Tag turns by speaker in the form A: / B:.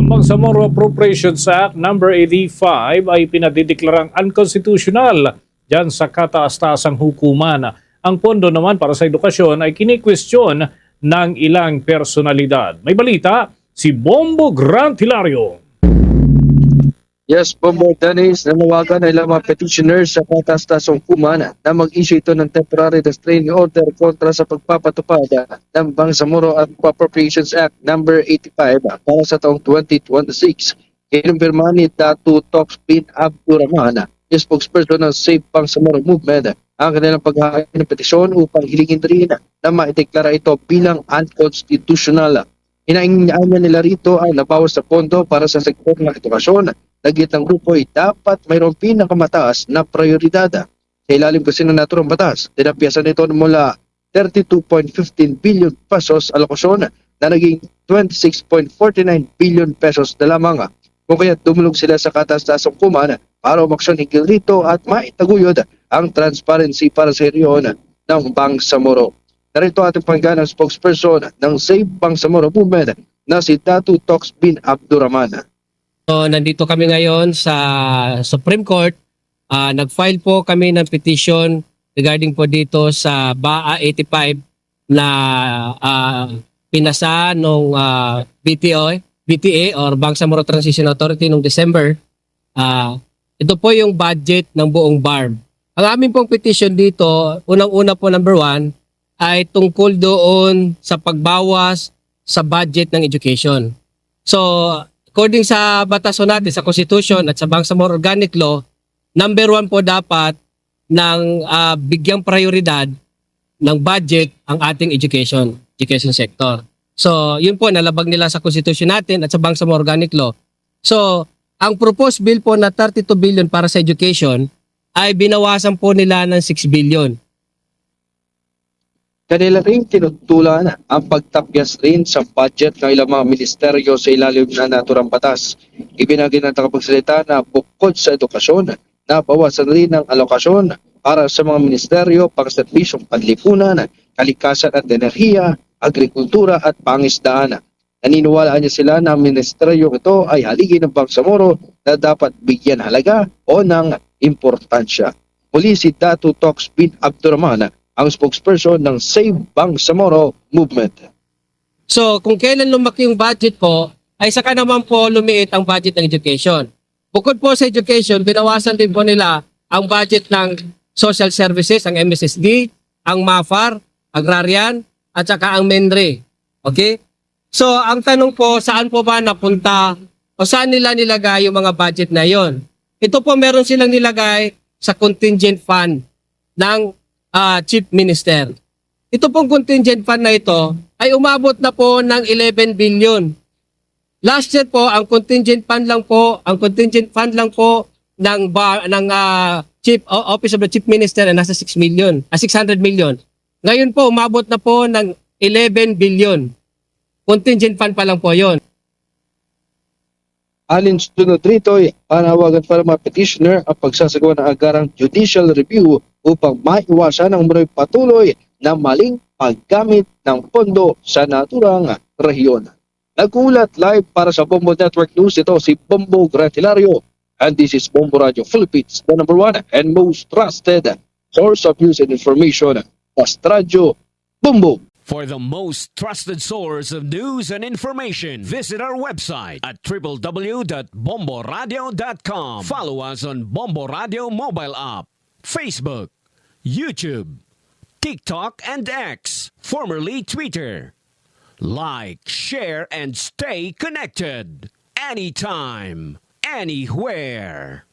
A: Ang Bangsamoro Appropriations Act No. 85 ay pinadideklarang unconstitutional dyan sa kataas-taasang hukuman. Ang pondo naman para sa edukasyon ay kinikwestiyon ng ilang personalidad. May balita si Bombo Grant Hilario.
B: Yes, Bombo Dennis, nanawagan ng ilang mga petitioners sa katas-tasong hukuman na mag-issue ito ng temporary restraining order kontra sa pagpapatupad ng Bangsamoro Appropriations Act No. 85 para sa taong 2026. Kinumpirma ni Datu Tox bin Abdurrahman, spokesperson ng Save Bangsamoro Movement, ang kanilang paghahain ng petisyon upang hilingin rin na maideklara ito bilang unconstitutional. Inaingatan nila rito ay nabawas sa pondo para sa sektor ng edukasyon. Nagitang grupo ay dapat mayroong pinakamataas na prioridad. Sa ilalim kasi ng naturang batas, tinapyasan nito mula 32.15 billion pesos alokasyon na naging 26.49 billion pesos na lamang. Kung kaya dumulog sila sa katas-tasang kuman para umaksyon higil rito at maitaguyod ang transparency para sa rehiyon ng Bangsamoro. Narito ating panggan ang spokesperson ng Save Bangsamoro Movement na si Datu Tox bin Abdurrahman.
C: So, nandito kami ngayon sa Supreme Court. Nag-file po kami ng petition regarding po dito sa BAA 85 na pinasa nung BTA or Bangsamoro Transition Authority noong December. Ito po yung budget ng buong BARM. Ang aming pong petition dito, unang-una po number 1, ay tungkol doon sa pagbawas sa budget ng education. So, according sa batas natin, sa Constitution at sa Bangsamoro Organic Law, number 1 po dapat ng bigyang prioridad ng budget ang ating education sector. So, yun po, nalabag nila sa Constitution natin at sa Bangsamoro Organic Law. So, ang proposed bill po na 32 billion para sa education ay binawasan po nila ng 6 billion.
B: Kanila rin tinutulan ang pagtapyas rin sa budget ng ilang mga ministeryo sa ilalim na naturang batas. Ibinagi ng tagapagsalita na bukod sa edukasyon, nabawasan rin ang alokasyon para sa mga ministeryo pang serbisyong panlipunan, kalikasan at enerhiya, agrikultura at pangisdaan. Naniniwalaan niya sila na ang ministeryo ito ay haligi ng Bangsamoro na dapat bigyan halaga o ng importansya. Muli si Datu Tox bin Abdurrahman, ang spokesperson ng Save Bangsamoro Movement.
C: So, kung kailan lumaki yung budget po, ay saka naman po lumiit ang budget ng education. Bukod po sa education, binawasan din po nila ang budget ng social services, ang MSSD, ang MAFAR, Agrarian, at saka ang MENRE. Okay? So, ang tanong po, saan po ba napunta o saan nila nilagay yung mga budget na yon? Ito po meron silang nilagay sa contingent fund ng Chief Minister. Ito pong contingent fund na ito ay umabot na po ng 11 billion. Last year po, ang contingent fund lang po ng Chief Office of the Chief Minister ay nasa 600 million. Ngayon po, umabot na po ng 11 billion. Contingent fund pa lang po yon.
B: Alin sunod rito ay panawagan para mga petitioner ang pagsasagawa ng agarang judicial review upang maiwasan ang muling patuloy na maling paggamit ng pondo sa naturang rehiyon. Nagulat live para sa Bombo Network News, ito si Bombo Grant Hilario, and this is Bombo Radio Philippines, the number 1 and most trusted source of news and information. Radyo Bombo.
D: For the most trusted source of news and information, visit our website at www.bomboradio.com. Follow us on Bombo Radio mobile app, Facebook, YouTube, TikTok, and X, formerly Twitter. Like, share, and stay connected. Anytime, anywhere.